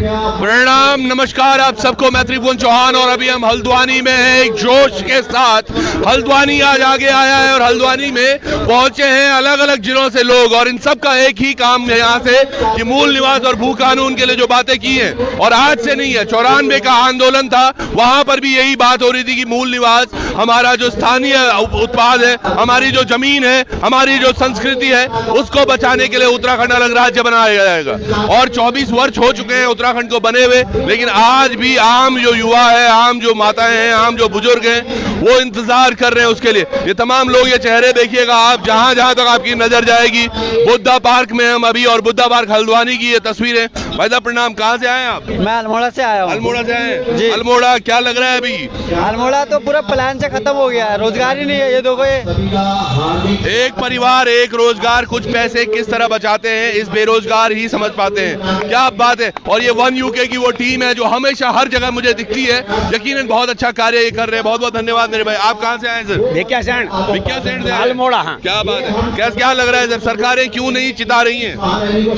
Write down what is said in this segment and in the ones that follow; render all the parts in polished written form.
प्रणाम, नमस्कार आप सबको। मैं त्रिभुवन चौहान और अभी हम हल्द्वानी में हैं। एक जोश के साथ हल्द्वानी आज आगे आया है और हल्द्वानी में पहुंचे हैं अलग अलग जिलों से लोग, और इन सब का एक ही काम है यहाँ से कि मूल निवास और भू कानून के लिए जो बातें की हैं, और आज से नहीं है, 94 का आंदोलन था, वहां पर भी यही बात हो रही थी कि मूल निवास हमारा जो स्थानीय उत्पाद है, हमारी जो जमीन है, हमारी जो संस्कृति है, उसको बचाने के लिए उत्तराखंड अलग राज्य बनाया जाएगा। और 24 वर्ष हो चुके हैं उत्तराखंड को बने हुए, लेकिन आज भी आम जो युवा है, आम जो माताएं हैं, आम जो बुजुर्ग हैं, वो इंतजार कर रहे हैं उसके लिए। ये तमाम लोग, ये चेहरे देखिएगा आप, जहां जहां तक आपकी नजर जाएगी। बुद्धा पार्क में हम अभी, और बुद्धा पार्क हल्द्वानी की ये तस्वीरें। भाई साहब प्रणाम, कहाँ से आए आप? मैं अल्मोड़ा से आया हूँ। अल्मोड़ा से आए जी। अल्मोड़ा क्या लग रहा है अभी? अल्मोड़ा तो पूरा प्लान से खत्म हो गया है, रोजगार ही नहीं है। ये देखो, ये एक परिवार एक रोजगार, कुछ पैसे किस तरह बचाते हैं इस बेरोजगार ही समझ पाते हैं। क्या बात है। और ये वन यूके की वो टीम है जो हमेशा हर जगह मुझे दिखती है, यकीनन बहुत अच्छा कार्य ये कर रहे हैं। बहुत बहुत धन्यवाद मेरे भाई। आप कहाँ से आए सर? भिकिया सेंड से आए? अल्मोड़ा। हाँ, क्या बात है। क्या लग रहा है सर, सरकारें क्यों नहीं चिता रही हैं?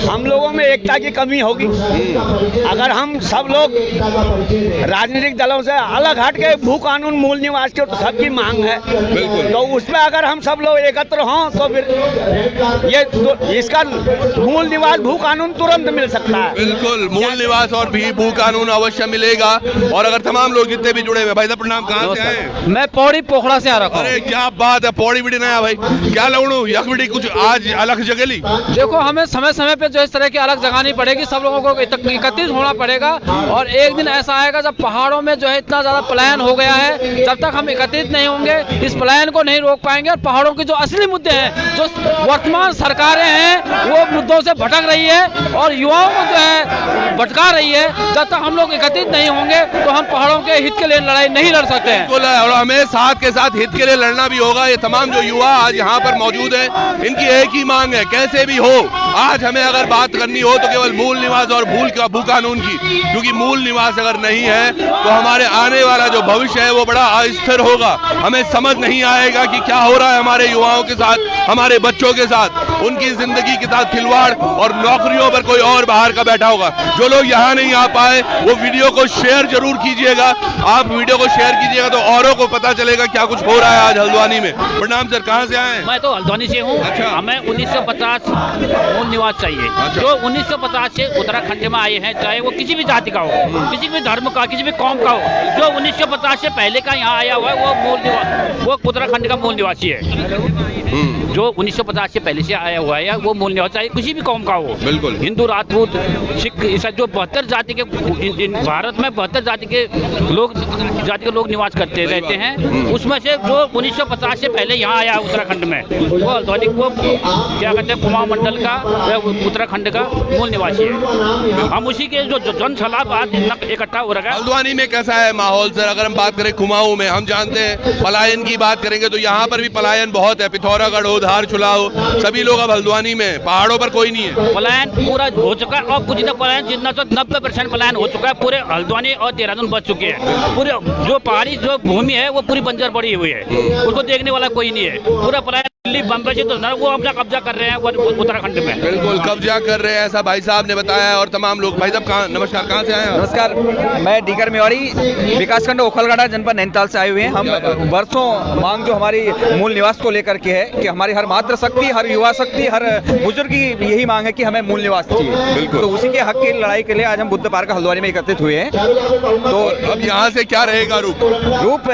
हम लोगों में एकता की कमी होगी। अगर हम सब लोग राजनीतिक दलों से अलग हट के भू कानून मूल निवास की तो सबकी मांग है, तो उसमें अगर हम सब लोग एकत्र हों तो फिर ये इसका मूल निवास भू कानून तुरंत मिल सकता है। बिल्कुल, मूल निवास और भी भू कानून अवश्य मिलेगा। और अगर तमाम लोग जितने भी जुड़े हुए, भाई साहब प्रणाम, कहाँ से आए? मैं पौड़ी पोखड़ा से आ रहा हूँ। अरे क्या बात है, पौड़ी बिड़ी नया भाई, क्या लगू यकबिड़ी कुछ आज अलग जगह ली? देखो, हमें समय समय पे जो इस तरह की अलग जगानी पड़ेगी, सब लोगों को एकत्रित होना पड़ेगा। और एक दिन ऐसा आएगा जब पहाड़ों में जो है इतना ज्यादा पलायन हो गया है, जब तक हम एकत्रित नहीं होंगे इस पलायन को नहीं रोक पाएंगे। और पहाड़ों के जो असली मुद्दे हैं, जो वर्तमान सरकारें हैं, वो मुद्दों से भटक रही है और युवाओं को जो है भटका रही है। जब तक हम लोग एकत्रित नहीं होंगे तो हम पहाड़ों के हित के लिए लड़ाई नहीं लड़ सकते हैं। बिल्कुल, और हमें साथ के साथ हित के लिए लड़ना भी होगा। ये तमाम जो युवा आज यहाँ पर मौजूद है, इनकी एक ही मांग है, कैसे भी हो आज हमें अगर बात करनी हो तो केवल मूल निवास और भू कानून की, क्योंकि मूल निवास अगर नहीं है तो हमारे आने वाला जो भविष्य है वो बड़ा अस्थिर होगा। हमें समझ नहीं आएगा कि क्या हो रहा है हमारे युवाओं के साथ, हमारे बच्चों के साथ, उनकी जिंदगी के साथ खिलवाड़, और नौकरियों पर कोई और बाहर का बैठा होगा। जो लोग यहाँ नहीं आ पाए वो वीडियो को शेयर जरूर कीजिएगा। आप वीडियो को शेयर कीजिएगा तो औरों को पता चलेगा क्या कुछ हो रहा है आज हल्द्वानी में। प्रणाम सर, कहाँ से आए? मैं तो हल्द्वानी से हूँ। अच्छा। हमें 1950 मूल निवास चाहिए। अच्छा। जो 1950 से उत्तराखंड में आए हैं, चाहे वो किसी भी जाति का हो, किसी भी धर्म का, किसी भी कौम का हो, जो 1950 से पहले का यहाँ आया हुआ है वो मूल निवास, वो उत्तराखंड का मूल निवासी है। जो 1950 से पहले से आया हुआ है वो मूल निवास, चाहे किसी भी कौम का हो, बिल्कुल, हिंदू, राजपूत, सिख, ईसाई, जो 72 जाति के भारत में 72 जाति के लोग निवास करते रहते हैं, उसमें से जो 1950 से पहले यहाँ आया उत्तराखंड में, वो हल्द्वानी को क्या कहते हैं, कुमाऊं मंडल का, उत्तराखंड का मूल निवासी है। हम उसी के जो जन सलाह बात इकट्ठा हो रहा है। हल्द्वानी में कैसा है माहौल सर? अगर हम बात करें कुमाऊं में, हम जानते हैं पलायन की बात करेंगे तो यहाँ पर भी पलायन बहुत है। पिथौरागढ़ हो, धारचूला हो, सभी लोग अब हल्द्वानी में, पहाड़ों पर कोई नहीं है। पलायन पूरा हो चुका है, और कुछ पलायन जितना तो 90% पलायन हो चुका है। पूरे हल्द्वानी और देहरादून बच चुके हैं। पूरे जो पहाड़ी जो भूमि है वो पूरी बंजर पड़ी हुई है, उसको देखने वाला कोई नहीं है। पूरा पलायन दिल्ली, बम्बई से तो वो अपना कब्जा कर रहे हैं उत्तराखंड में। बिल्कुल कब्जा कर रहे हैं, ऐसा भाई साहब ने बताया। और तमाम लोग, भाई साहब नमस्कार, कहाँ से आए हैं? नमस्कार, मैं डीकर मेवाड़ी, विकासखंड ओखलगढ़ा, जनपद नैनीताल से आए हुए हैं। हम वर्षों मांग जो हमारी मूल निवास को लेकर के है कि हमारी हर मातृ शक्ति, हर युवा शक्ति, हर बुजुर्ग की यही मांग है कि हमें मूल निवास चाहिए। तो उसी के हक की लड़ाई के लिए आज हम बुद्ध पार्क हल्द्वानी में एकत्रित हुए हैं। तो अब यहाँ से क्या रहेगा रूप?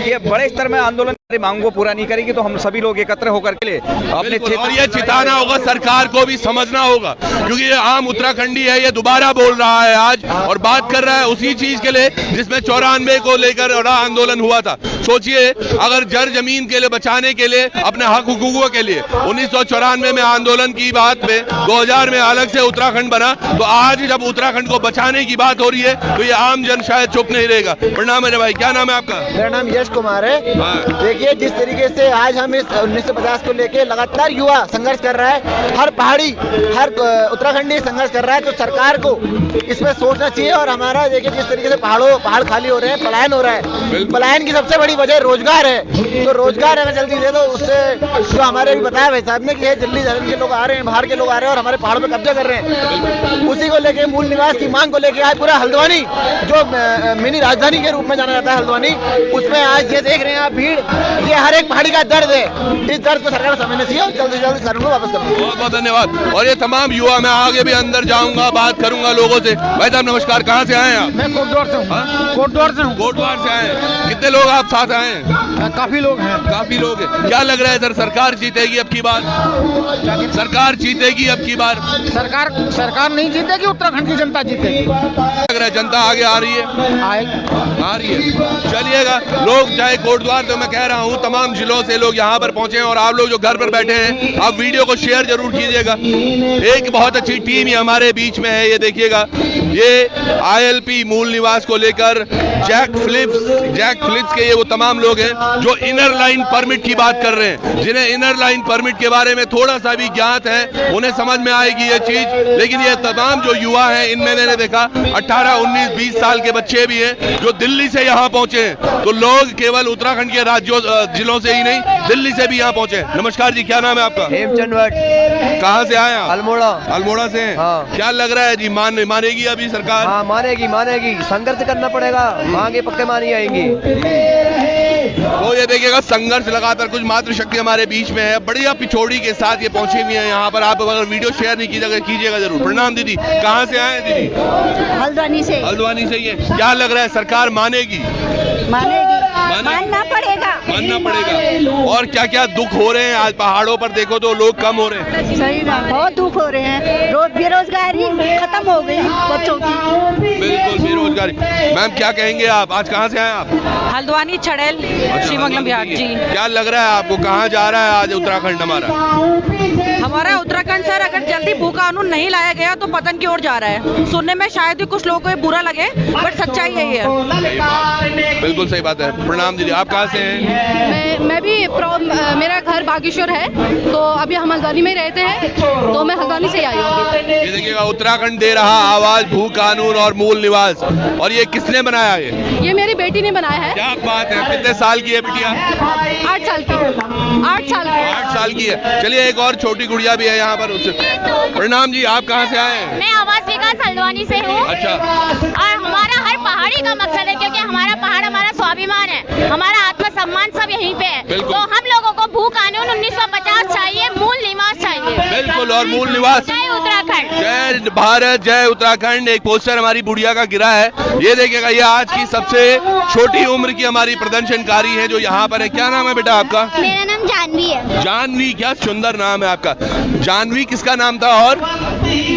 ये बड़े स्तर में आंदोलन मांग को पूरा नहीं करेगी तो हम सभी लोग एकत्र होकर के लिए अपने क्षेत्र, और ये चिताना होगा, सरकार को भी समझना होगा, क्योंकि ये आम उत्तराखंडी है, ये दोबारा बोल रहा है आज और बात कर रहा है उसी चीज के लिए जिसमें 94 को लेकर बड़ा आंदोलन हुआ था। सोचिए, अगर जर जमीन के लिए बचाने के लिए, अपने हक हुकूकों के लिए 1994 में आंदोलन की बात में 2000 में अलग से उत्तराखंड बना, तो आज जब उत्तराखंड को बचाने की बात हो रही है तो ये आम जन शायद चुप नहीं रहेगा। प्रणाम मेरे भाई, क्या नाम है आपका? मेरा नाम यश कुमार है। देखिए, जिस तरीके से आज हम इस 1950 को लेके लगातार युवा संघर्ष कर रहा है, हर पहाड़ी, हर उत्तराखंडी संघर्ष कर रहा है, तो सरकार को इसमें सोचना चाहिए। और हमारा देखिए जिस तरीके से पहाड़ खाली हो रहे हैं, पलायन हो रहा है, पलायन की सबसे बड़ी बड़ी वजह रोजगार है। तो रोजगार अगर जल्दी दे दो, उससे जो हमारे भी बताया भाई साहब ने कि दिल्ली के लोग आ रहे हैं, बाहर के लोग आ रहे हैं और हमारे पहाड़ों पे कब्जा कर रहे हैं, उसी को लेके मूल निवास की मांग को लेके आज पूरा हल्द्वानी, जो मिनी राजधानी के रूप में जाना जाता है हल्द्वानी, उसमें आज ये देख रहे हैं आप भीड़, ये हर एक पहाड़ी का दर्द है। इस दर्द को सरकार को समझना चाहिए और जल्द से जल्द कानून को वापस करना। बहुत बहुत धन्यवाद। और ये तमाम युवा, मैं आगे भी अंदर जाऊंगा, बात करूंगा लोगों से। भाई साहब नमस्कार, कहाँ से आए आप? मैं कोटद्वार से हूँ। कोटद्वार से हूँ। कोटद्वार से आए। कितने लोग आप साथ आए हैं? काफी लोग हैं। काफी लोग हैं। क्या लग रहा है सर, सरकार जीतेगी अब की बार? सरकार जीतेगी अब की बार? सरकार नहीं जीतेगी, उत्तराखंड की जनता जीतेगी। लग रहा है जनता आगे आ रही है, आ रही है। चलिएगा, लोग चाहे कोटद्वार, तो मैं कह रहा हूँ तमाम जिलों से लोग यहाँ पर पहुंचे हैं और आप लोग जो घर पर बैठे हैं, आप वीडियो को शेयर जरूर कीजिएगा। एक बहुत अच्छी टीम ये हमारे बीच में है, ये देखिएगा, ये ILP मूल निवास को लेकर जैक फिलिप्स के ये वो तमाम लोग हैं जो इनर लाइन परमिट की बात कर रहे हैं। जिन्हें इनर लाइन परमिट के बारे में थोड़ा सा भी ज्ञात है, उन्हें समझ में आएगी ये चीज। लेकिन ये तमाम जो युवा हैं, इनमें मैंने देखा 18, 19, 20 साल के बच्चे भी हैं जो दिल्ली से यहाँ पहुंचे हैं। तो लोग केवल उत्तराखंड के राज्यों जिलों से ही नहीं, दिल्ली से भी यहाँ पहुंचे। नमस्कार जी, क्या नाम है आपका? हेमचंद भट्ट। कहाँ से आए आप? अल्मोड़ा से। हाँ। क्या लग रहा है जी, मानेगी अभी सरकार? हाँ, मानेगी। संघर्ष करना पड़ेगा, मांगे पक्के मानी आएंगी। तो ये देखिएगा, संघर्ष लगातार, कुछ मातृशक्ति हमारे बीच में है, बढ़िया पिछोड़ी के साथ ये पहुंची हुई है यहाँ पर। आप अगर वीडियो शेयर नहीं कीजिएगा जरूर। प्रणाम दीदी, कहाँ से आए दीदी? हल्द्वानी से। हल्द्वानी से ही है। क्या लग रहा है, सरकार मानेगी? मानना पड़ेगा। और क्या क्या दुख हो रहे हैं आज पहाड़ों पर? देखो तो लोग कम हो रहे हैं। सही ना, बहुत दुख हो रहे हैं। बेरोजगारी खत्म हो गई बच्चों की। बिल्कुल, बेरोजगारी। मैम क्या कहेंगे आप? आज कहाँ से आए आप? हल्द्वानी छड़ेल, श्रीमंगलम बिहार जी। क्या लग रहा है आपको, कहाँ जा रहा है आज उत्तराखंड हमारा उत्तराखंड सर, अगर जल्दी भू कानून नहीं लाया गया तो पतन की ओर जा रहा है। सुनने में शायद ही कुछ लोगों को बुरा लगे, बट सच्चाई यही है। बिल्कुल सही बात है। प्रणाम दीदी, आप कहाँ से हैं? मैं भी मेरा घर बागेश्वर है, तो अभी हम हल्द्वानी में रहते हैं, तो मैं हल्द्वानी से आई हूँ। ये देखिएगा, उत्तराखंड दे रहा आवाज, भू कानून और मूल निवास। और ये किसने बनाया? ये मेरी बेटी ने बनाया है। क्या बात है। कितने साल की है बिटिया? 8 साल की। 8 साल की है। चलिए, एक और छोटी गुड़िया भी है यहाँ पर। प्रणाम जी, आप कहाँ से आए हैं? मैं आवास विकास हल्द्वानी से हूँ। अच्छा। और हमारा हर पहाड़ी का मकसद है, क्योंकि हमारा पहाड़ हमारा स्वाभिमान है, हमारा आत्मसम्मान सब यहीं पे है। तो हम लोगों को भू कानून 1950 चाहिए, मूल निवास चाहिए। बिल्कुल, और मूल निवास। जय उत्तराखंड। जय भारत, जय उत्तराखंड। एक पोस्टर हमारी बुढ़िया का गिरा है, ये देखिएगा। ये आज की सबसे छोटी उम्र की हमारी प्रदर्शनकारी है जो यहाँ पर है। क्या नाम है बेटा आपका? मेरा नाम जानवी है। जानवी, क्या सुंदर नाम है आपका। जानवी किसका नाम था? और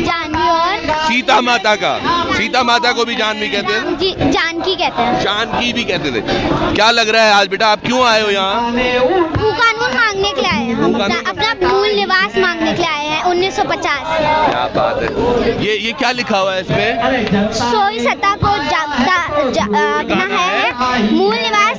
जानवी और सीता माता का। सीता माता को भी जानवी कहते हैं? जी, जानकी कहते हैं। जानकी भी कहते थे। क्या लग रहा है आज बेटा, आप क्यों आए हो यहाँ? भू कानून मांगने के लिए आए हैं, हम अपना मूल निवास मांगने के लिए आए हैं 1950। क्या बात है। ये क्या लिखा हुआ है इसमें? सोई सत्ता को जागना है, मूल निवास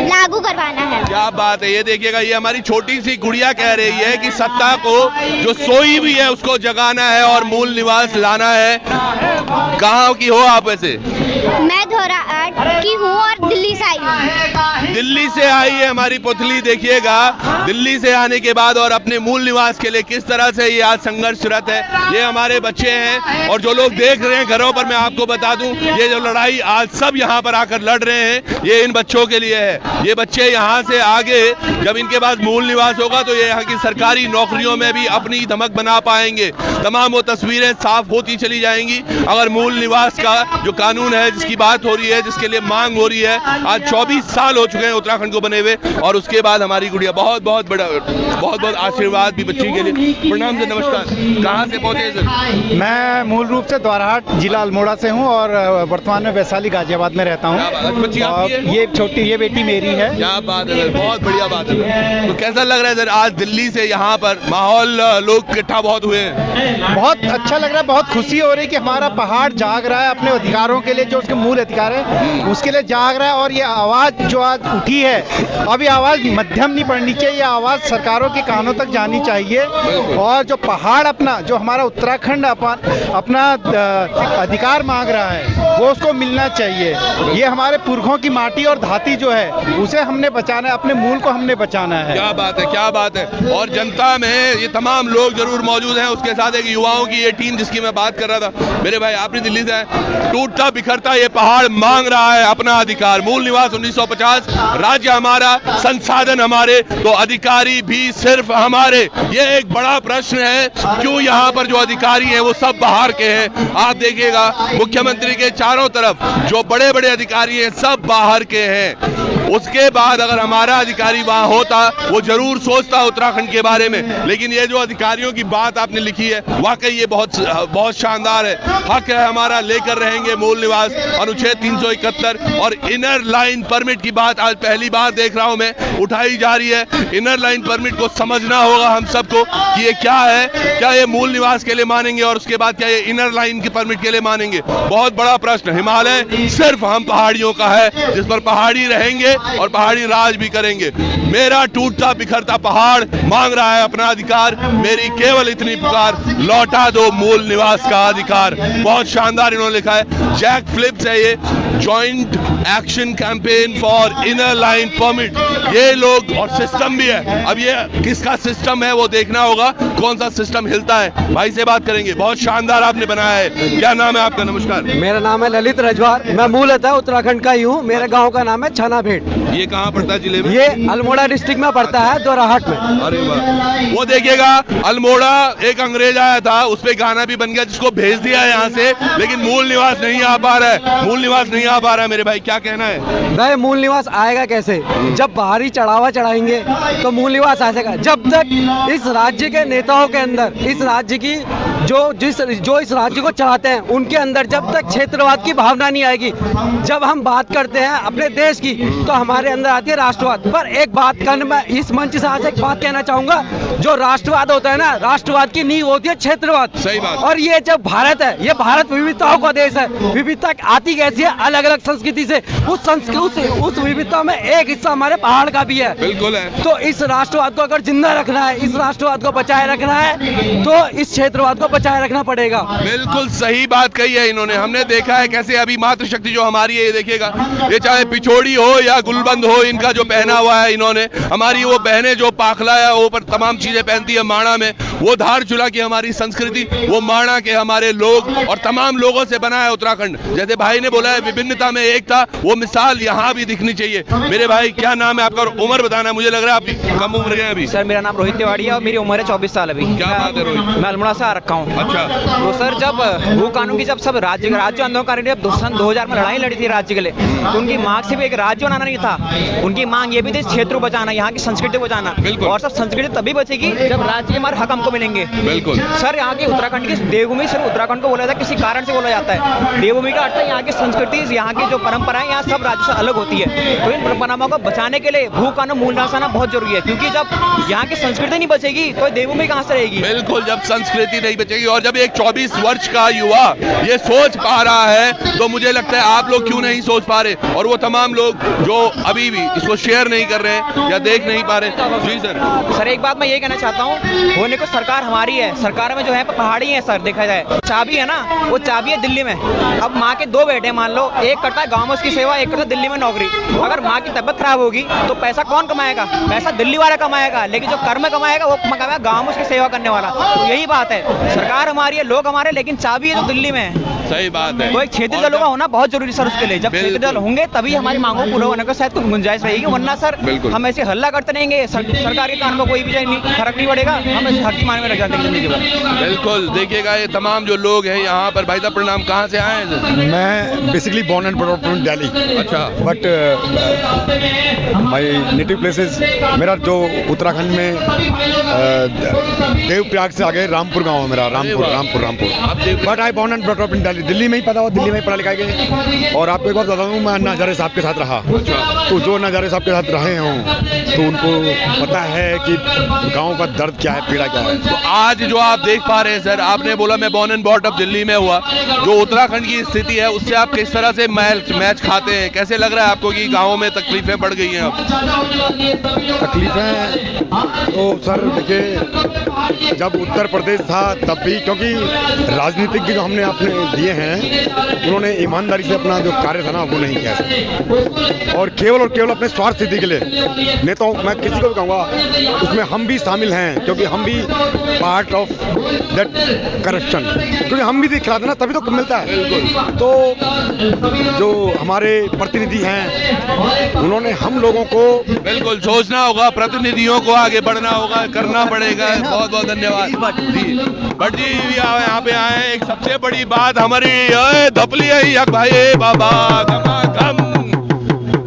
लागू करवाना है। क्या बात है। ये देखिएगा, ये हमारी छोटी सी गुड़िया कह रही है कि सत्ता को जो सोई भी है उसको जगाना है और मूल निवास लाना है। कहाँ की हो आप वैसे? मैं धौराट की हूँ और दिल्ली से आई हूँ। दिल्ली से आई है हमारी पुतली। देखिएगा, दिल्ली से आने के बाद और अपने मूल निवास के लिए किस तरह से ये आज संघर्षरत है। ये हमारे बच्चे हैं और जो लोग देख रहे हैं घरों पर, मैं आपको बता दूं, ये जो लड़ाई आज सब यहाँ पर आकर लड़ रहे हैं, ये इन बच्चों के लिए है। ये बच्चे यहाँ से आगे जब इनके पास मूल निवास होगा तो ये यहाँ की सरकारी नौकरियों में भी अपनी धमक बना पाएंगे। तमाम वो तस्वीरें साफ होती चली जाएंगी अगर मूल निवास का जो कानून है, जिसकी बात हो रही है, जिसके लिए मांग हो रही है, आज 24 साल हो चुके हैं उत्तराखंड को बने हुए। और उसके बाद हमारी गुड़िया, बहुत बहुत आशीर्वाद भी बच्ची के लिए। प्रणाम से नमस्कार। कहाँ से पहुंचे सर? मैं मूल रूप से द्वारहाट जिला अल्मोड़ा से हूँ और वर्तमान में वैशाली गाजियाबाद में रहता हूँ। ये छोटी, ये बेटी मेरी है। क्या बात है सर, बहुत बढ़िया बात है। तो कैसा लग रहा है सर, आज दिल्ली से यहाँ पर माहौल, लोग इकट्ठा बहुत हुए हैं? बहुत अच्छा लग रहा है, बहुत खुशी हो रही है कि हमारा पहाड़ जाग रहा है अपने अधिकारों के लिए, जो उसके मूल अधिकार है उसके लिए जाग रहा रहा है और ये आवाज जो आज उठी है, अब ये आवाज मध्यम नहीं पड़नी चाहिए, ये आवाज सरकारों के कानों तक जानी चाहिए। और जो पहाड़ अपना, जो हमारा उत्तराखंड अपना अधिकार मांग रहा है, वो उसको मिलना चाहिए। ये हमारे पुरखों की माटी और धाती जो है, उसे हमने बचाना है, अपने मूल को हमने बचाना है। क्या बात है, क्या बात है। और जनता में ये तमाम लोग जरूर मौजूद हैं, उसके साथ एक युवाओं की ये टीम जिसकी मैं बात कर रहा था। मेरे भाई, आपने दिल्ली से टूटता बिखरता ये पहाड़ मांग रहा है अपना अधिकार, मूल निवास 1950, राज्य हमारा, संसाधन हमारे, तो अधिकारी भी सिर्फ हमारे। ये एक बड़ा प्रश्न है, क्यों यहाँ पर जो अधिकारी हैं वो सब बाहर के हैं। आप देखिएगा मुख्यमंत्री के चारों तरफ जो बड़े बड़े अधिकारी हैं सब बाहर के हैं। उसके बाद अगर हमारा अधिकारी वहां होता, वो जरूर सोचता उत्तराखंड के बारे में। लेकिन ये जो अधिकारियों की बात आपने लिखी है, वाकई ये बहुत शानदार है। हक है हमारा, लेकर रहेंगे मूल निवास, अनुच्छेद 371 और इनर लाइन परमिट की बात आज पहली बार देख रहा हूं मैं उठाई जा रही है। इनर लाइन परमिट को समझना होगा हम सबको कि ये क्या है, क्या ये मूल निवास के लिए मानेंगे और उसके बाद क्या ये इनर लाइन की परमिट के लिए मानेंगे। बहुत बड़ा प्रश्न। हिमालय सिर्फ हम पहाड़ियों का है, जिस पर पहाड़ी रहेंगे और पहाड़ी राज भी करेंगे। मेरा टूटता बिखरता पहाड़ मांग रहा है अपना अधिकार, मेरी केवल इतनी पुकार, लौटा दो मूल निवास का अधिकार। बहुत शानदार इन्होंने लिखा है। जैक फिलिप्स है ये, joint action campaign for inner line permit. ये लोग, और सिस्टम भी है, अब ये किसका सिस्टम है वो देखना होगा, कौन सा सिस्टम हिलता है। भाई से बात करेंगे। बहुत शानदार आपने बनाया है। क्या नाम है आपका? नमस्कार, मेरा नाम है ललित रजवार, मैं मूलतः उत्तराखंड का ही हूँ। मेरे गांव का नाम है छानाभेट। ये कहाँ पड़ता है जिले में? ये अल्मोड़ा डिस्ट्रिक्ट में पड़ता है, दोराहाट में। अरे वाह, वो देखिएगा अल्मोड़ा एक अंग्रेज आया था, उस पे गाना भी बन गया जिसको भेज दिया है यहाँ से, लेकिन मूल निवास नहीं आ पा रहा है। मूल निवास नहीं आ पा रहा है। मेरे भाई क्या कहना है? भाई मूल निवास आएगा कैसे? जब बाहरी चढ़ावा चढ़ाएंगे तो मूल निवास आ सकेगा। जब तक इस राज्य के नेताओं के अंदर, इस राज्य की जो इस राज्य को चाहते हैं उनके अंदर जब तक क्षेत्रवाद की भावना नहीं आएगी, जब हम बात करते हैं अपने देश की तो हमारे अंदर आती है राष्ट्रवाद। पर एक बात करना, मैं इस मंच से आज एक बात कहना चाहूंगा, जो राष्ट्रवाद होता है ना, राष्ट्रवाद की नींव होती है क्षेत्रवाद। सही बात। और ये जब भारत है, ये भारत विविधताओं का देश है। विविधता आती कैसी है? अलग अलग संस्कृति से। उस विविधता में एक हिस्सा हमारे पहाड़ का भी है। बिल्कुल है। तो इस राष्ट्रवाद को अगर जिंदा रखना है, इस राष्ट्रवाद को बचाए रखना है, तो इस क्षेत्रवाद को बचाए रखना पड़ेगा। बिल्कुल सही बात कही है इन्होंने। हमने देखा है कैसे अभी मातृशक्ति जो हमारी है, ये देखिएगा, ये चाहे पिछोड़ी हो या गुलबंद हो, इनका जो पहना हुआ है इन्होंने, हमारी वो बहनें जो पाखला है वो पर तमाम चीजें पहनती है माणा में, वो धारचूला की हमारी संस्कृति, वो माणा के हमारे लोग और तमाम लोगों से बना है उत्तराखंड। जैसे भाई ने बोला है विभिन्नता में एकता, वो मिसाल यहाँ भी दिखनी चाहिए। मेरे भाई क्या नाम है आपका और उम्र बताना? मुझे लग रहा है आपकी कम उम्र है अभी। सर मेरा नाम रोहित तिवारी है और मेरी उम्र है 24 साल अभी। क्या बात है रोहित? मैं अल्मोड़ा से आ रखा हूँ। अच्छा। तो सर जब भू कानून की, जब सब राज्य आंदोलन जब सन 2000 में लड़ाई लड़ी थी राज्य के लिए, तो उनकी मांग सिर्फ एक राज्य बनाना नहीं था, उनकी मांग ये भी थी क्षेत्र को बचाना, यहाँ की संस्कृति को बचाना। और सब संस्कृति तभी बचेगी जब राज्य के हमारे हक हमको मिलेंगे। बिल्कुल सर, यहाँ की उत्तराखंड की देवभूमि सिर्फ उत्तराखंड को बोला जाता है, किसी कारण से बोला जाता है। देवभूमि का अर्थ है यहाँ की संस्कृति, यहाँ की जो परंपराएं यहाँ सब राज्य से अलग होती है। तो इन परंपराओं को बचाने के लिए भू कानून मूल निवास आना बहुत जरूरी है, क्योंकि जब यहाँ की संस्कृति नहीं बचेगी तो देवभूमि कहाँ से रहेगी? बिल्कुल, जब संस्कृति नहीं बचेगी और जब एक 24 वर्ष का युवा ये सोच पा रहा है, तो मुझे लगता है आप लोग क्यों नहीं सोच पा रहे, और वो तमाम लोग जो अभी भी इसको शेयर नहीं कर रहे हैं या देख नहीं पा रहे। जी सर। एक बात मैं ये कहना चाहता हूँ, होने को सरकार हमारी है, सरकार में जो है पहाड़ी है सर, देखा जाए चाबी है ना, वो चाबी है दिल्ली में। अब माँ के दो बेटे मान लो, एक करता है गाँव में उसकी सेवा, एक करता है दिल्ली में नौकरी। अगर माँ की तबियत खराब होगी तो पैसा कौन कमाएगा? पैसा दिल्ली वाला कमाएगा, लेकिन जो कर्म कमाएगा वो कमाएगा गाँव में उसकी सेवा करने वाला। तो यही बात है, सरकार हमारी है, लोग हमारे, लेकिन चाबी है जो दिल्ली में है। सही बात है। तो एक क्षेत्रीय दलों का होना बहुत जरूरी सर उसके लिए। जब क्षेत्रीय दल होंगे तभी हमारी मांगों पूरा होने का शायद कुछ गुंजाइश रहेगी, वरना सर हम ऐसे हल्ला करते रहेंगे, सरकार के कान को कोई भी फर्क नहीं पड़ेगा, हम ऐसे हर की मान में रह जाते हैं। बिल्कुल, देखिएगा ये तमाम जो लोग हैं यहाँ पर। भाई साहब प्रणाम, कहाँ से आए हैं? मैं basically born and brought up in Delhi. अच्छा। बट माय नेटिव प्लेसेस, मेरा जो उत्तराखंड में देवप्रयाग से आगे रामपुर गांव है मेरा, Rampur. But I born and brought up in Delhi. Delhi में ही पैदा हुआ, दिल्ली में ही पढ़ा लिखा गया। और आपको एक बात बता दूं, मैं अन्ना हजारे साहब के साथ रहा। तो जो अन्ना हजारे साहब के साथ रहे हों तो उनको पता है कि गाँव का दर्द क्या है, पीड़ा क्या है। तो आज जो आप देख पा रहे हैं सर, आपने बोला मैं born and brought up Delhi में हुआ, जो उत्तराखंड की स्थिति है उससे आप किस तरह से मैच खाते हैं? कैसे लग रहा है आपको कि गाँव में तकलीफें बढ़ गई हैं अब? तकलीफें तो सर देखिए, जब उत्तर प्रदेश था तब भी, क्योंकि राजनीतिज्ञ जो हमने अपने दिए हैं उन्होंने ईमानदारी से अपना जो कार्य था ना वो नहीं किया और केवल अपने स्वार्थ सिद्धि के लिए नेताओं, मैं किसी को भी कहूँगा उसमें हम भी शामिल हैं, क्योंकि हम भी पार्ट ऑफ दैट करप्शन, क्योंकि हम भी दिख रहा था ना तभी तो मिलता है। तो जो हमारे प्रतिनिधि हैं उन्होंने हम लोगों को बिल्कुल सोचना होगा, प्रतिनिधियों को आगे बढ़ना होगा, करना पड़ेगा। बहुत बहुत धन्यवाद जी। भट्ट जी यहाँ पे आए, एक सबसे बड़ी बात हमारी धपली है भाई बाबा गम।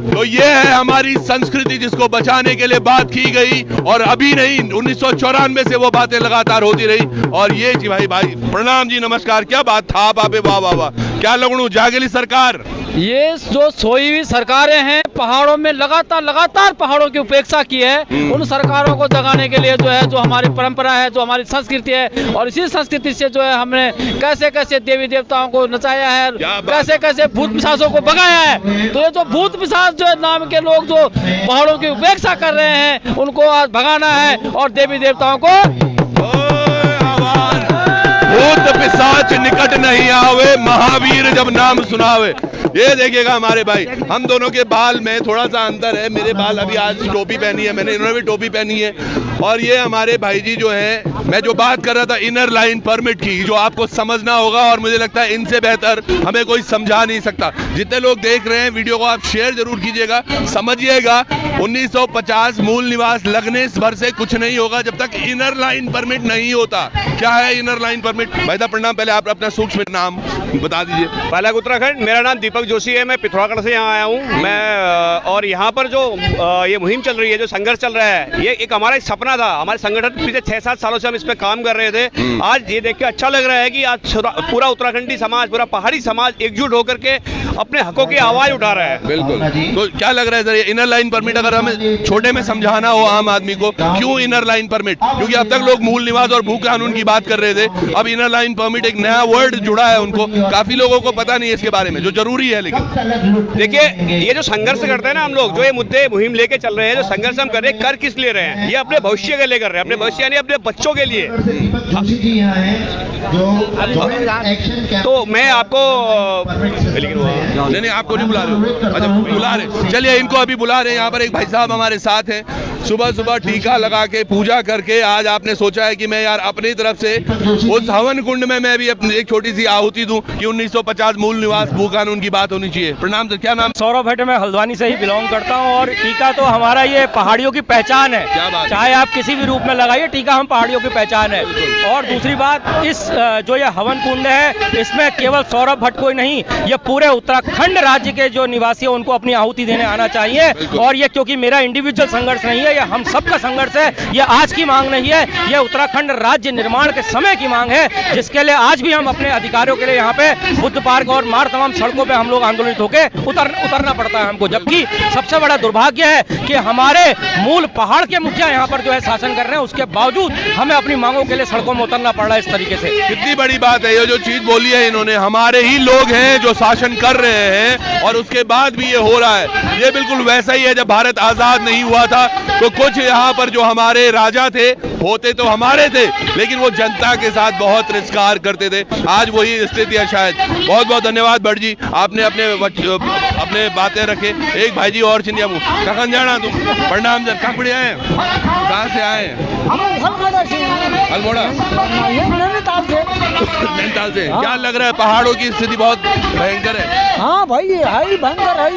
तो ये है हमारी संस्कृति जिसको बचाने के लिए बात की गई, और अभी नहीं 1994 से वो बातें लगातार होती रही। और ये जी भाई प्रणाम जी, नमस्कार। क्या बात था बाबे, वाह वाह वाह, क्या लगनू जागेली सरकार। ये जो सोई हुई सरकारें हैं पहाड़ों में लगातार पहाड़ों की उपेक्षा की है, उन सरकारों को जगाने के लिए जो है, जो हमारी परंपरा है, जो हमारी संस्कृति है, और इसी संस्कृति से जो है हमने कैसे कैसे देवी देवताओं को नचाया है, कैसे कैसे भूत पिशाचों को भगाया है। तो ये जो भूत पिशाच जो है नाम के लोग जो पहाड़ों की उपेक्षा कर रहे हैं उनको आज भगाना है, और देवी देवताओं को भूत पिशाच निकट नहीं आवे, महावीर जब नाम सुनावे। ये देखिएगा हमारे भाई, हम दोनों के बाल में थोड़ा सा अंतर है, मेरे बाल अभी आज टोपी पहनी है मैंने, इन्होंने भी टोपी पहनी है। और ये हमारे भाई जी जो है, मैं जो बात कर रहा था इनर लाइन परमिट की, जो आपको समझना होगा, और मुझे लगता है इनसे बेहतर हमें कोई समझा नहीं सकता। जितने लोग देख रहे हैं वीडियो को आप शेयर जरूर कीजिएगा, समझिएगा 1950 मूल निवास लगने भर से कुछ नहीं होगा जब तक इनर लाइन परमिट नहीं होता। क्या है इनर लाइन परमिट? भाई साहब प्रणाम, पहले आप अपना सूक्ष्म नाम बता दीजिए। पहला उत्तराखंड, मेरा नाम दीपक जोशी है, मैं पिथौरागढ़ से यहाँ आया हूँ मैं। और यहाँ पर जो ये मुहिम चल रही है, जो संघर्ष चल रहा है, ये एक हमारा सपना था। हमारे संगठन पिछले 6-7 सालों से हम इस पे काम कर रहे थे। आज ये देख के अच्छा लग रहा है कि आज पूरा उत्तराखंडी समाज, पूरा पहाड़ी समाज एकजुट होकर के अपने हकों की आवाज उठा रहा है। बिल्कुल। तो क्या लग रहा है सर, ये इनर लाइन परमिट अगर हमें छोटे में समझाना हो आम आदमी को, क्यों इनर लाइन परमिट? क्योंकि अब तक लोग मूल निवास और भू कानून की बात कर रहे थे, अब इनर लाइन परमिट एक नया वर्ड जुड़ा है उनको, काफी लोगों को पता नहीं है इसके बारे में, जो जरूरी है। लेकिन देखिए, ये जो संघर्ष करते हैं ना हम लोग, जो ये मुद्दे मुहिम लेके चल रहे हैं, जो संघर्ष हम कर रहे हैं, कर किस लिए रहे हैं? ये अपने भविष्य के लिए कर रहे हैं, अपने भविष्य यानी अपने बच्चों के लिए। तो मैं आपको नहीं आपको नहीं बुला रहे, अच्छा बुला रहे, चलिए इनको अभी बुला रहे हैं। यहाँ पर एक भाई साहब हमारे साथ हैं, सुबह सुबह टीका लगा के पूजा करके आज आपने सोचा है कि मैं यार अपनी तरफ से उस हवन कुंड में मैं भी अपनी एक छोटी सी आहुति दूं कि 1950 मूल निवास भू कानून की बात होनी चाहिए। प्रणाम सर, क्या नाम? सौरभ भट्ट, मैं हल्द्वानी से ही बिलोंग करता हूं, और टीका तो हमारा ये पहाड़ियों की पहचान है। चाहे आप किसी भी रूप में लगाइए, टीका हम पहाड़ियों की पहचान है। और दूसरी बात, इस जो ये हवन कुंड है, इसमें केवल सौरभ भट्ट को ही नहीं, ये पूरे उत्तराखंड राज्य के जो निवासी है उनको अपनी आहुति देने आना चाहिए। और ये क्योंकि मेरा इंडिविजुअल संघर्ष नहीं है, ये हम सबका संघर्ष है, ये आज की मांग नहीं है, ये उत्तराखंड राज्य निर्माण के समय की मांग है, जिसके लिए आज भी हम अपने अधिकारों के लिए यहाँ पे बुद्ध पार्क और मार तमाम सड़कों पे हम लोग आंदोलित होकर उतरना पड़ता है हमको। जबकि सबसे बड़ा दुर्भाग्य है कि हमारे मूल पहाड़ के मुखिया यहाँ पर जो है शासन कर रहे हैं, उसके बावजूद हमें अपनी मांगों के लिए सड़कों में उतरना पड़ रहा है इस तरीके से। कितनी बड़ी बात है ये जो चीज बोली है इन्होंने, हमारे ही लोग हैं जो शासन कर रहे हैं और उसके बाद भी ये हो रहा है। ये बिल्कुल वैसा ही है जब भारत आजाद नहीं हुआ था, तो कुछ यहाँ पर जो हमारे राजा थे, होते तो हमारे थे, लेकिन वो जनता के साथ बहुत तिरस्कार करते थे। आज वही स्थिति है शायद। बहुत बहुत धन्यवाद भट्ट जी, आपने अपने बातें रखे। एक भाई जी और चिंदिया कखन जाना तुम? प्रणाम सर, कहाँ पड़े आए, कहाँ से आए? अल्मोड़ा, नैनीताल से। क्या लग रहा है, पहाड़ों की स्थिति बहुत भयंकर है? हाँ भाई, है भयंकर है।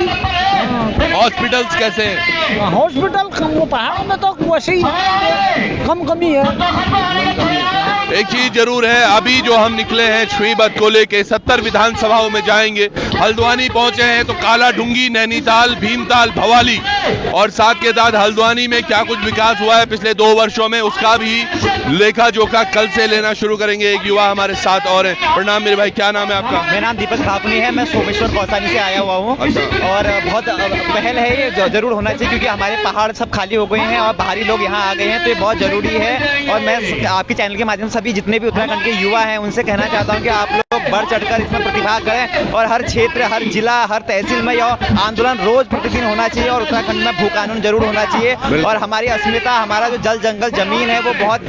हॉस्पिटल्स कैसे हैं? हॉस्पिटल पहाड़ों में तो वैसे ही कम कमी है। एक चीज जरूर है, अभी जो हम निकले हैं श्रीबद्ध को लेके 70 विधानसभाओं में जाएंगे। हल्द्वानी पहुंचे हैं तो काला डूंगी, नैनीताल, भीमताल, भवाली और साथ के साथ हल्द्वानी में क्या कुछ विकास हुआ है पिछले 2 वर्षों में उसका भी लेखा जोखा कल से लेना शुरू करेंगे। एक युवा हमारे साथ और है। प्रणाम मेरे भाई, क्या नाम है आपका? मेरा नाम दीपक खापनी है, मैं सोमेश्वर कौसानी से आया हुआ हूँ। और बहुत पहल है ये, जरूर होना चाहिए क्योंकि हमारे पहाड़ सब खाली हो गए हैं और बाहरी लोग यहाँ आ गए हैं, तो ये बहुत जरूरी है। और मैं आपके चैनल के माध्यम से सभी जितने भी उत्तराखंड के युवा हैं उनसे कहना चाहता हूँ कि आप लोग बढ़ चढ़कर इसमें प्रतिभाग करें और हर क्षेत्र, हर जिला, हर तहसील में यह आंदोलन रोज प्रतिदिन होना चाहिए और उत्तराखंड में भू कानून जरूर होना चाहिए। और हमारी अस्मिता, हमारा जो जल जंगल जमीन है वो बहुत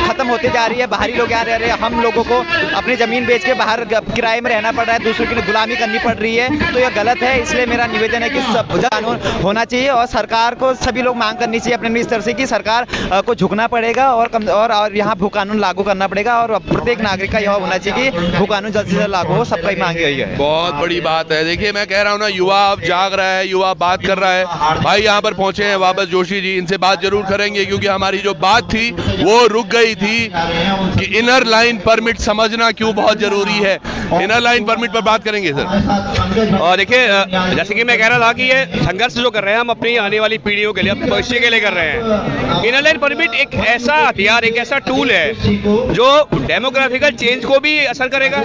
खत्म होते जा रही है। बाहरी लोग यहाँ रह रहे हैं, हम लोगों को अपनी जमीन बेच के बाहर किराए में रहना पड़ रहा है, दूसरों की गुलामी करनी पड़ रही है, तो यह गलत है। इसलिए मेरा निवेदन है कि सब कानून होना चाहिए और सरकार को सभी लोग मांग करनी चाहिए अपने स्तर से कि सरकार को झुकना पड़ेगा और यहाँ भू कानून लागू करना पड़ेगा और प्रत्येक नागरिक का यह होना चाहिए कि भू कानून जल्द से जल्द लागू हो। सबका ही मांग यही है। बहुत बड़ी बात है। देखिए मैं कह रहा हूँ ना, युवा अब जाग रहा है, युवा बात कर रहा है। भाई यहाँ पर पहुंचे हैं वापस जोशी जी, इनसे बात जरूर करेंगे क्योंकि हमारी जो बात थी वो रुक गई थी कि इनर लाइन परमिट समझना क्यों बहुत जरूरी है। इनर लाइन परमिट पर बात करेंगे सर। और देखिए जैसे कि मैं कह रहा था कि ये संघर्ष जो कर रहे हैं हम अपनी आने वाली पीढ़ियों के लिए, अपने भविष्य के लिए कर रहे हैं। इनर लाइन परमिट एक ऐसा हथियार, एक ऐसा टूल है जो डेमोग्राफिकल चेंज को भी असर करेगा।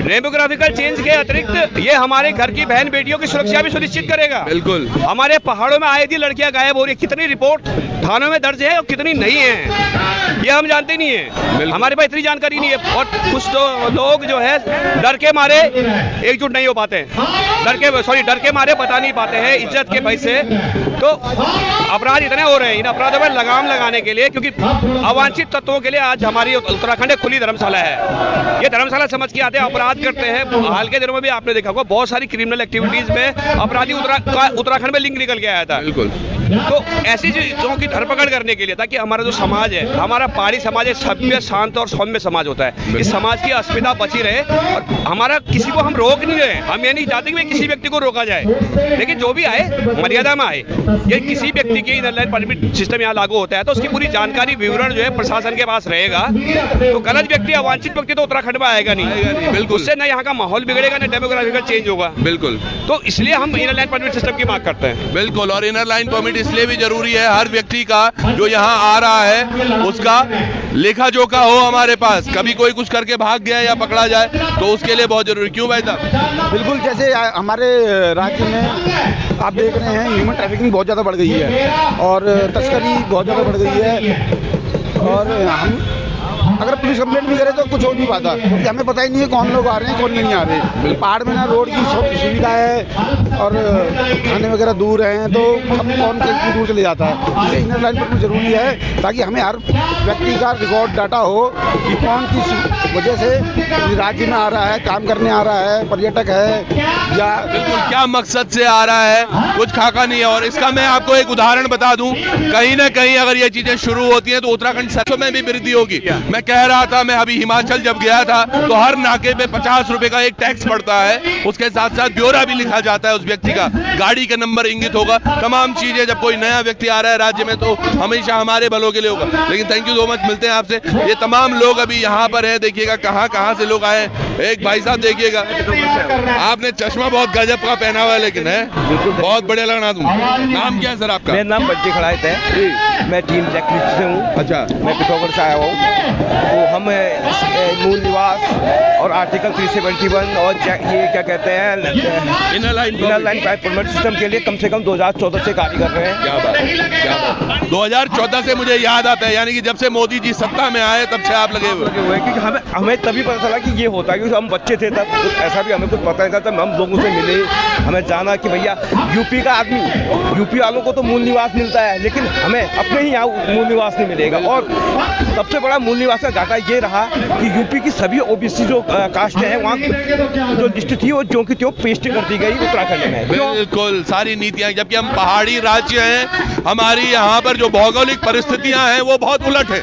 डेमोग्राफिकल चेंज के अतिरिक्त ये हमारे घर की बहन बेटियों की सुरक्षा भी सुनिश्चित करेगा। बिल्कुल। हमारे पहाड़ों में आए थी लड़कियां गायब हो रही, कितनी रिपोर्ट थानों में दर्ज है और कितनी नहीं है ये हम जानते नहीं है, हमारे पास इतनी जानकारी नहीं है। और कुछ तो लोग जो है डर के मारे एकजुट नहीं हो पाते, डर के मारे बता नहीं पाते हैं इज्जत के भय से, तो अपराध इतने हो रहे हैं। इन अपराधों में लगाम लगाने के लिए, क्योंकि अवांछित तत्वों के लिए आज हमारी उत्तराखंड एक खुली धर्मशाला है। ये धर्मशाला समझ के आते हैं, अपराध करते हैं। हाल के दिनों में भी आपने देखा होगा बहुत सारी क्रिमिनल एक्टिविटीज में अपराधी उत्तराखंड में लिंक निकल के आया था। बिल्कुल। तो ऐसी चीजों की धरपकड़ करने के लिए, ताकि हमारा जो समाज है, हमारा पहाड़ी समाज एक सभ्य, शांत और सौम्य समाज होता है, इस समाज की अस्मिता बची रहे और हमारा किसी को हम रोक नहीं रहे। हम ये नहीं चाहते कि किसी व्यक्ति को रोका जाए, लेकिन जो भी आए मर्यादा में आए। ये किसी व्यक्ति की इनर लाइन परमिट सिस्टम यहाँ लागू होता है तो उसकी पूरी जानकारी, विवरण जो है प्रशासन के पास रहेगा। तो गलत व्यक्ति, अवांछित व्यक्ति तो उत्तराखंड में आएगा नहीं। बिल्कुल। उससे न यहाँ का माहौल बिगड़ेगा, न डेमोग्राफिकल चेंज होगा। बिल्कुल। तो इसलिए हम इनर लाइन परमिट सिस्टम की मांग करते हैं। बिल्कुल। और इनर लाइन परमिट इसलिए भी जरूरी है, हर व्यक्ति का जो यहाँ आ रहा है उसका लेखा जोखा हो हमारे पास। कभी कोई कुछ करके भाग गया या पकड़ा जाए तो उसके लिए बहुत जरूरी। क्यों भाई साहब? बिल्कुल। जैसे हमारे राज्य में आप देख रहे हैं ह्यूमन ट्रैफिकिंग बहुत ज़्यादा बढ़ गई है और तस्करी बहुत ज़्यादा बढ़ गई है। और हम अगर पुलिस कंप्लेंट भी करे तो कुछ हो नहीं पाता क्योंकि हमें पता ही नहीं है कौन लोग आ रहे हैं, कौन नहीं आ रहे। पहाड़ में ना रोड की सुविधा है और थाने वगैरह दूर हैं, तो अब कौन कितनी दूर चले जाता है। इसलिए इनर लाइन पर कुछ जरूरी है ताकि हमें हर व्यक्ति का रिकॉर्ड डाटा हो कि कौन किस वजह से राज्य में आ रहा है, काम करने आ रहा है, पर्यटक है या बिल्कुल क्या मकसद से आ रहा है, कुछ खाका नहीं है। और इसका मैं आपको एक उदाहरण बता दूं, कहीं ना कहीं अगर ये चीजें शुरू होती हैं तो उत्तराखंड सच में भी वृद्धि होगी। मैं कह रहा था, मैं अभी हिमाचल जब गया था तो हर नाके पे 50 रुपए का एक टैक्स पड़ता है, उसके साथ साथ ब्यौरा भी लिखा जाता है उस व्यक्ति का, गाड़ी का नंबर इंगित होगा, तमाम चीजें। जब कोई नया व्यक्ति आ रहा है राज्य में तो हमेशा हमारे भलों के लिए होगा। लेकिन थैंक यू सो मच, मिलते हैं आपसे। ये तमाम लोग अभी यहाँ पर है, देखिएगा कहाँ से लोग आए। एक भाई साहब देखिएगा, आपने चश्मा बहुत गजब का पहना हुआ है, लेकिन है बहुत बढ़िया लग रहा। नाम क्या है सर आपका? मेरा नाम बच्चे खड़ायत है, मैं टीम जैकलिस्ट से हूँ। अच्छा। मैं पिथौरागढ़ से आया हूँ। तो हम मूल निवास और आर्टिकल 371 और ये क्या कहते हैं इनर लाइन परमिट सिस्टम के लिए कम से कम 2014 से कार्य कर रहे हैं। क्या बात है। 2014 से मुझे याद आता है, यानी कि जब से मोदी जी सत्ता में आए तब से आप लगे हुए हैं। क्योंकि हमें तभी पता चला कि ये होता है, क्योंकि हम बच्चे थे तब कुछ ऐसा भी हमें कुछ पता नहीं था। तब हम लोगों से मिले, हमें जाना कि भैया यूपी का आदमी, यूपी वालों को तो मूल निवास मिलता है लेकिन हमें अपने ही यहाँ मूल निवास नहीं मिलेगा। और सबसे बड़ा मूल निवास का घाटा ये रहा कि यूपी की सभी ओबीसी जो कास्ट है वहाँ जो लिस्ट थी वो जो की त्यों पेस्ट कर दी गई उत्तराखंड में। बिल्कुल सारी नीतियां, जबकि हम पहाड़ी राज्य हैं, हमारी यहाँ पर जो भौगोलिक परिस्थितियां हैं वो बहुत उलट है।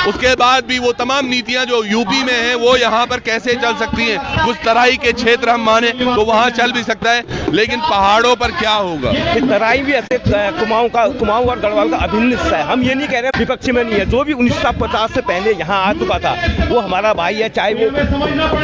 उसके बाद भी वो तमाम नीतियां जो यूपी में हैं वो यहाँ पर कैसे चल सकती हैं। कुछ तराई के क्षेत्र हम माने तो वहाँ चल भी सकता है, लेकिन पहाड़ों पर क्या होगा? तराई भी ऐसे कुमाऊं और गढ़वाल का अभिन्न हिस्सा है। हम ये नहीं कह रहे विपक्ष में नहीं है, जो भी 1950 से पहले यहाँ आ चुका था, वो हमारा भाई है, चाहे वो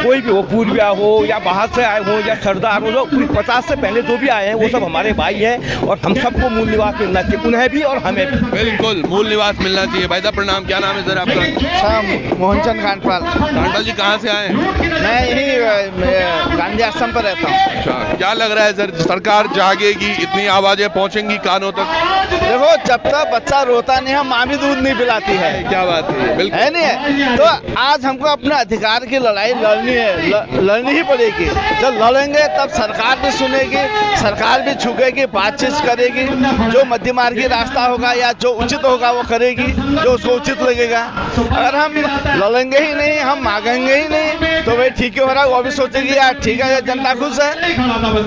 कोई भी हो, पूर्विया हो या बाहर से आए हो या सरदार हो, जो 50 से पहले जो भी आए हैं वो सब हमारे भाई हैं और हम सबको मूल निवास मिलना चाहिए, उन्हें भी और हमें भी। बिल्कुल मूल निवास मिलना चाहिए। भाई साहब प्रणाम, क्या नाम है सर आपका? मोहनचंद खानपाल। खानपाल जी कहाँ से आए हैं? मैं यही गांधी आश्रम पर रहता हूँ। अच्छा, क्या लग रहा है सर, सरकार जागेगी, इतनी आवाजें पहुंचेंगी कानों तक? देखो, जब तक बच्चा रोता नहीं है, माँ भी दूध नहीं पिलाती है। क्या बात है, बिल्कुल है नहीं है? तो आज हमको अपने अधिकार की लड़ाई लड़नी है, लड़नी ही पड़ेगी। जब लड़ेंगे तब सरकार भी सुनेगी, सरकार भी झुकेगी, बातचीत करेगी, जो मध्य मार्गी रास्ता होगा या जो उचित होगा वो करेगी, जो उसको उचित लगेगा। अगर हम लड़ेंगे ही नहीं, हम मांगेंगे ही नहीं, तो भाई ठीक है हो रहा है, वो भी सोचेगी यार ठीक है, जनता खुश है,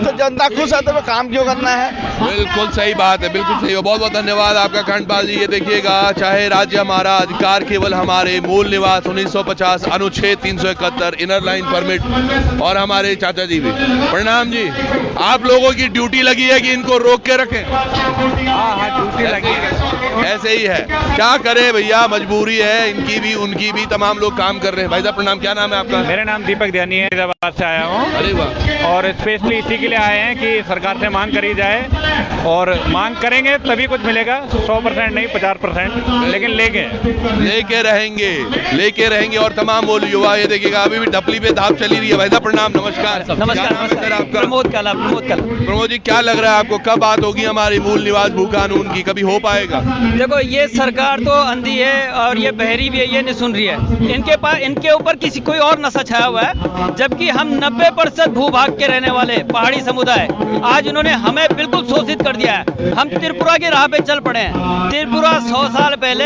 तो जनता खुश है तो काम क्यों करना है। बिल्कुल सही बात है, बिल्कुल सही है। बहुत बहुत धन्यवाद आपका खानपाल जी। ये देखिएगा, चाहे राज्य हमारा, अधिकार केवल हमारे, मूल निवास 1950, अनुच्छेद 371, इनर लाइन परमिट, और हमारे चाचा जी भी। प्रणाम जी। आप लोगों की ड्यूटी लगी है कि इनको रोक के रखें? हाँ, ड्यूटी लगी है। ऐसे ही है, क्या करे भैया, मजबूरी है, इनकी भी उनकी भी, तमाम लोग काम कर रहे हैं। भाई साहब प्रणाम, क्या नाम है आपका? मेरा नाम दीपक ध्यानी है, हैदराबाद से आया हूँ। अरे वाह। और स्पेशली इसी के लिए आए हैं कि सरकार से मांग करी जाए, और मांग करेंगे तभी कुछ मिलेगा, 100% नहीं 50%, लेकिन लेके रहेंगे। और तमाम वो युवा, ये देखिएगा अभी भी ढपली पे धाप चली रही है। भाई साहब प्रणाम, नमस्कार। नमस्कार आपका? प्रमोद कला। प्रमोद जी, क्या लग रहा है आपको, कब बात होगी हमारी मूल निवास भू कानून की, कभी हो पाएगा? देखो, ये सरकार तो अंधी है और ये बहरी भी है, ये नहीं सुन रही है। इनके पास, इनके ऊपर किसी कोई और नशा छाया हुआ है, जबकि हम 90% भूभाग के रहने वाले पहाड़ी समुदाय, आज उन्होंने हमें बिल्कुल शोषित कर दिया है। हम त्रिपुरा की राह पे चल पड़े हैं। त्रिपुरा 100 साल पहले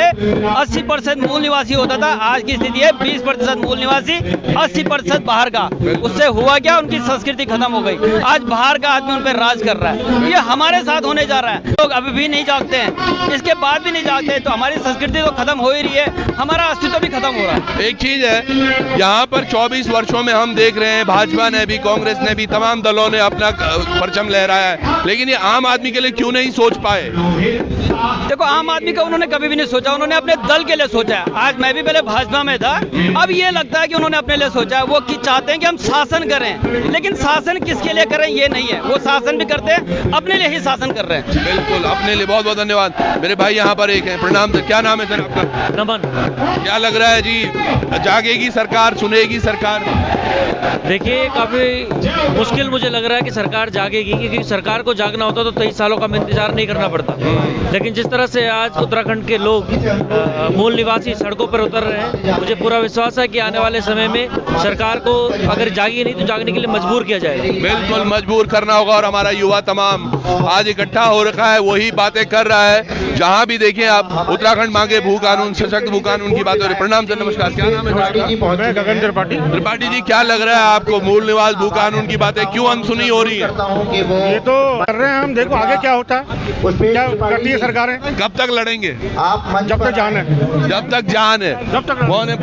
80% मूल निवासी होता था, आज की स्थिति है 20% मूल निवासी, 80% बाहर का। उससे हुआ क्या, उनकी संस्कृति खत्म हो गई। आज बाहर का आदमी उन पर राज कर रहा है। ये हमारे साथ होने जा रहा है। लोग अभी भी नहीं जागते हैं, इसके बाद भी नहीं जागते, तो हमारी संस्कृति तो खत्म हो ही रही है, हमारा अस्तित्व भी खत्म हो रहा है। एक चीज है, यहाँ पर 24 वर्षों में हम देख रहे हैं, भाजपा ने भी, कांग्रेस ने भी, तमाम दलों ने अपना परचम लहराया है, लेकिन ये आम आदमी के लिए क्यों नहीं सोच पाए? देखो, आम आदमी का उन्होंने कभी भी नहीं सोचा, उन्होंने अपने दल के लिए सोचा है। आज मैं भी पहले भाजपा में था, अब ये लगता है कि उन्होंने अपने लिए सोचा है। वो चाहते हैं कि हम शासन करें, लेकिन शासन किसके लिए करें ये नहीं है। वो शासन भी करते हैं, अपने लिए ही शासन कर रहे हैं। बिल्कुल, अपने लिए। बहुत बहुत धन्यवाद। मेरे भाई यहाँ पर एक है, प्रणाम सर, क्या नाम है सर आपका? नमन। क्या लग रहा है जी, जागेगी सरकार, सुनेगी सरकार? देखिए, काफी मुश्किल मुझे लग रहा है कि सरकार जागेगी, क्योंकि सरकार को जागना होता तो 23 सालों का इंतजार नहीं करना पड़ता। लेकिन जिस तरह से आज उत्तराखंड के लोग, मूल निवासी सड़कों पर उतर रहे हैं, मुझे पूरा विश्वास है कि आने वाले समय में सरकार को अगर जागी नहीं तो जागने के लिए मजबूर किया जाएगा। बिल्कुल मजबूर करना होगा, और हमारा युवा तमाम आज इकट्ठा हो रखा है, वही बातें कर रहा है। जहां भी देखें आप, उत्तराखंड मांगे भू कानून, सशक्त भू कानून की बात हो रही है। प्रणाम सर, नमस्कार, क्या नाम है? मैं गगन त्रिपाठी जी, क्या लग रहा है आपको, मूल निवास भू कानून की बातें क्यों अनसुनी हो रही है? ये तो कर रहे हैं हम, देखो आगे क्या होता है, क्या करती है सरकारें। कब तक लड़ेंगे? जब तक जान है। जब तक जान है। कौन है?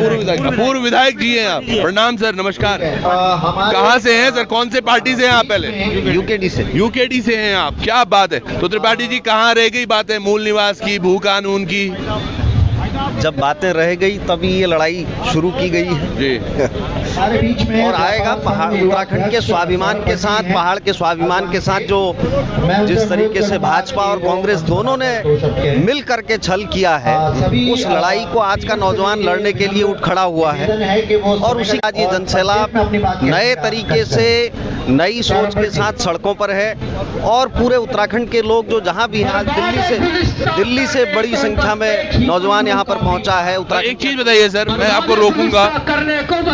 पूर्व विधायक जी हैं आप। प्रणाम सर, नमस्कार। कहाँ से हैं सर, कौन से पार्टी से हैं आप? पहले यूकेडी से हैं आप, क्या बात है। तो त्रिपाठी जी, कहाँ रह गई बातें मूल निवास की, भू कानून की? जब बातें रह गई तभी ये लड़ाई शुरू की गई है जी। और आएगा पहाड़, उत्तराखंड के स्वाभिमान के साथ, पहाड़ के स्वाभिमान के साथ, जो जिस तरीके से भाजपा और कांग्रेस दोनों ने मिल करके छल किया है, उस लड़ाई को आज का नौजवान लड़ने के लिए उठ खड़ा हुआ है। और उसी आज ये जनसैलाब नए तरीके से, नई सोच के साथ सड़कों पर है। और पूरे उत्तराखंड के लोग जो जहां भी हैं, दिल्ली से बड़ी संख्या में नौजवान यहाँ पर पहुंचा है। एक चीज बताइए सर, मैं आपको रोकूंगा,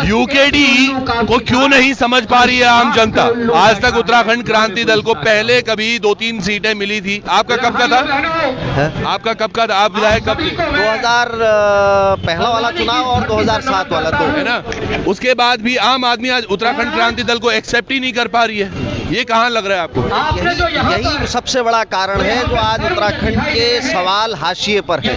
यूकेडी को क्यों नहीं समझ पा रही है आम जनता? आज तक उत्तराखंड क्रांति दल को पहले कभी 2-3 सीटें मिली थी। आपका कब का था? आपका कब का था? आप विधायक कब? 2000 पहला वाला चुनाव और 2007 वाला, तो है ना। उसके बाद भी आम आदमी आज उत्तराखंड क्रांति दल को एक्सेप्ट ही नहीं कर पा रही है। ये कहाँ लग रहा है आपको? यही सबसे बड़ा कारण है जो आज उत्तराखंड के सवाल हाशिए पर है।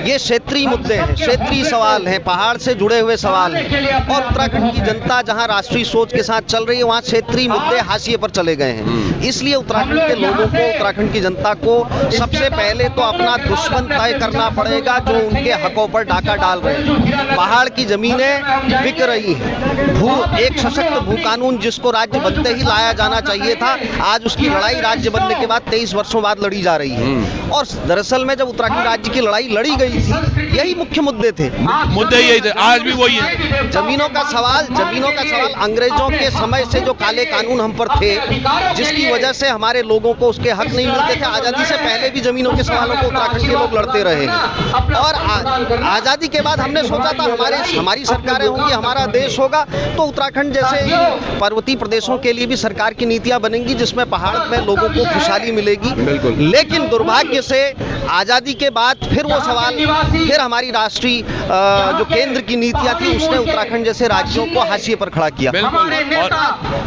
ये क्षेत्रीय मुद्दे हैं, क्षेत्रीय सवाल हैं, पहाड़ से जुड़े हुए सवाल हैं और उत्तराखंड की जनता जहां राष्ट्रीय सोच के साथ चल रही है वहां क्षेत्रीय मुद्दे हाशिए पर चले गए हैं। इसलिए उत्तराखंड के लोगों को, उत्तराखंड की जनता को सबसे पहले तो अपना दुश्मन तय करना पड़ेगा जो उनके हकों पर डाका डाल रहे हैं। पहाड़ की जमीनें बिक रही हैं। एक सशक्त भू कानून जिसको राज्य बनते ही लाया जाना चाहिए था, आज उसकी लड़ाई राज्य बनने के बाद 23 वर्षों बाद लड़ी जा रही है। और दरअसल में जब उत्तराखंड राज्य की लड़ाई लड़ी गई थी, यही मुख्य मुद्दे थे। मुद्दे यही थे, आज भी वही है। जमीनों का सवाल अंग्रेजों के समय से जो काले कानून हम पर थे, जिसकी वजह से हमारे लोगों को उसके हक नहीं मिलते थे। आजादी से पहले भी जमीनों के सवालों को उत्तराखंड के लोग लड़ते रहे हैं और आजादी के बाद हमने सोचा था हमारी सरकारें होंगी, हमारा देश होगा तो उत्तराखंड जैसे पर्वतीय प्रदेशों के लिए भी सरकार की नीतियां बनेंगी जिसमें पहाड़ में लोगों को खुशहाली मिलेगी। लेकिन दुर्भाग्य से आजादी के बाद फिर वो सवाल, फिर हमारी राष्ट्रीय जो केंद्र की नीतियां थी उसने उत्तराखंड जैसे राज्यों को हाशिए पर खड़ा किया और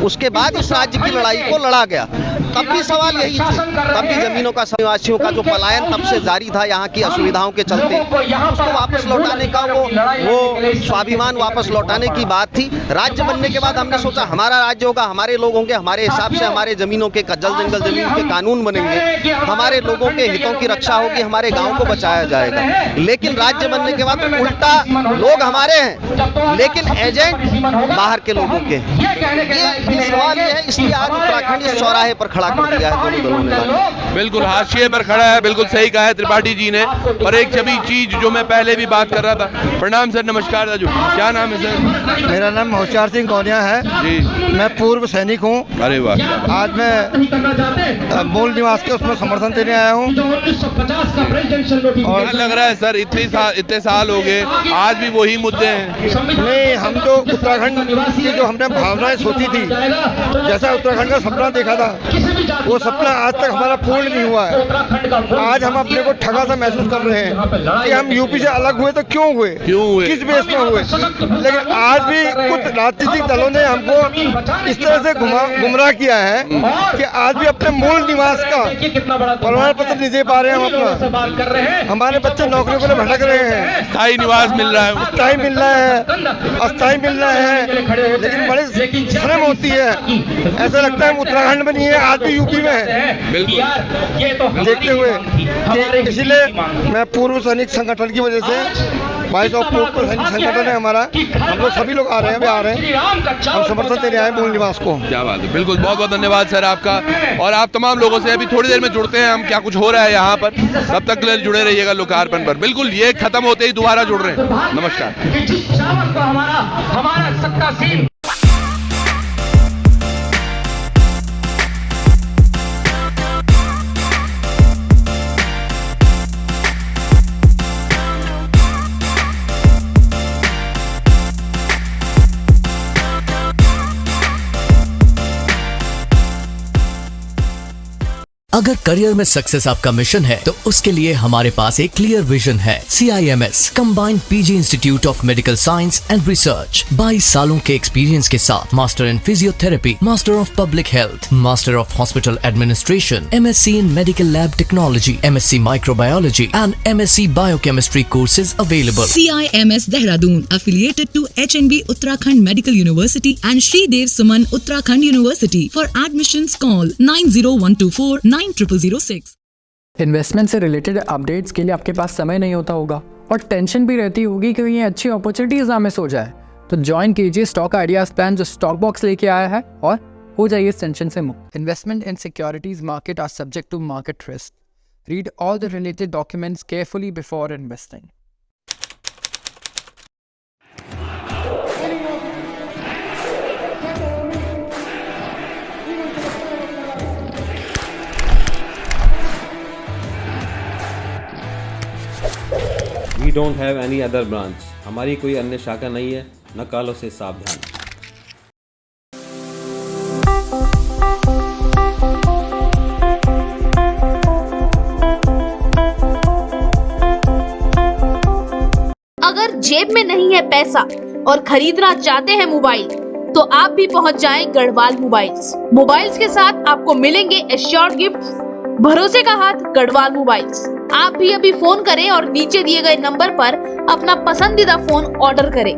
उसके बाद इस राज्य की लड़ाई को लड़ा गया। तब भी सवाल यही थे, तब भी जमीनों का, निवासियों का जो पलायन तब से जारी था यहाँ की असुविधाओं के चलते, उसको वापस लौटाने का वो स्वाभिमान वापस लौटाने की बात थी। राज्य बनने के बाद हमने सोचा हमारा राज्य होगा, हमारे लोग होंगे, हमारे हिसाब से हमारे जमीनों के जल जंगल जमीन के कानून बनेंगे, हमारे लोगों के हितों की रक्षा होगी, हमारे गाँव को बचाया जाएगा। लेकिन राज्य बनने के बाद उल्टा, लोग हमारे हैं लेकिन एजेंट बाहर के लोगों के। ये सवाल ये है, इसलिए आज उत्तराखंड इस चौराहे पर खड़ा कर दिया है दोनों दलों ने। बिल्कुल हाशिए पर खड़ा है, बिल्कुल सही कहा है त्रिपाठी जी ने। और एक छवि चीज जो मैं पहले भी बात कर रहा था। प्रणाम सर, नमस्कार दाजू, क्या नाम है सर? मेरा नाम होशियार सिंह कौनिया है जी, मैं पूर्व सैनिक हूँ। अरे वाह। आज मैं मूल निवास के उसमें समर्थन देने आया हूँ। और लग रहा है सर इतने साल हो गए, आज भी वही मुद्दे हैं? नहीं, हम जो उत्तराखंड की जो हमने भावनाएं सोची थी, जैसा उत्तराखंड का सपना देखा था, वो सपना आज तक हमारा पूर्ण नहीं हुआ है। आज हम अपने को ठगा सा महसूस कर रहे हैं कि हम यूपी से अलग हुए तो क्यों हुए, किस बेस में हुए। लेकिन आज भी कुछ राजनीतिक दलों ने हमको इस तरह से गुमराह किया है कि आज भी अपने मूल निवास का प्रमाण पत्र नहीं दे पा रहे हैं। हम अपना, हमारे बच्चे नौकरियों के लिए भटक रहे हैं। स्थायी निवास मिल रहा है, स्थायी मिल रहा है, अस्थायी मिल रहा है, लेकिन बड़ी शर्म होती है। ऐसा लगता है उत्तराखंड में नहीं है, आज भी यूपी में है। बिल्कुल देखते हुए, इसीलिए मैं पूर्व सैनिक संगठन की वजह से, 22 पूर्व सैनिक संगठन है हमारा, हम लोग सभी लोग आ रहे हैं, हम समर्थन देने आए मूल निवास को। क्या बात है, बिल्कुल बहुत बहुत धन्यवाद सर आपका। और आप तमाम लोगों से अभी थोड़ी देर में जुड़ते हैं हम, क्या कुछ हो रहा है यहाँ पर, तब तक के लिए जुड़े रहिएगा लोकार्पण पर। बिल्कुल ये खत्म होते ही दोबारा जुड़ रहे हैं। नमस्कार। अगर करियर में सक्सेस आपका मिशन है तो उसके लिए हमारे पास एक क्लियर विजन है। CIMS combined PG institute of medical science and research, 22 सालों के एक्सपीरियंस के साथ master in physiotherapy, master of public health, master of hospital administration, MSc in medical lab technology, MSc microbiology and MSc biochemistry courses available. CIMS Dehradun affiliated to HNB Uttarakhand Medical University and Shri Dev Suman Uttarakhand University. For admissions call 90124 9006। Investment से related updates के लिए आपके पास समय नहीं होता होगा और tension भी रहती होगी कि ये अच्छी अपॉर्चुनिटीज ना मिस हो जाए, तो ज्वाइन कीजिए स्टॉक आइडियाज प्लान जो स्टॉक बॉक्स लेके आया है और हो जाइए इस टेंशन से मुक्त। Investment in securities market are subject to market risk. Read all the related documents carefully before investing. We don't have any other branch. हमारी कोई अन्य शाखा नहीं है, नकालों से सावधान। अगर जेब में नहीं है पैसा और खरीदना चाहते हैं मोबाइल तो आप भी पहुंच जाएं गढ़वाल मोबाइल्स। मोबाइल्स के साथ आपको मिलेंगे एश्योर्ड गिफ्ट। भरोसे का हाथ गढ़वाल मोबाइल्स। आप भी अभी फोन करें और नीचे दिए गए नंबर पर अपना पसंदीदा फोन ऑर्डर करें।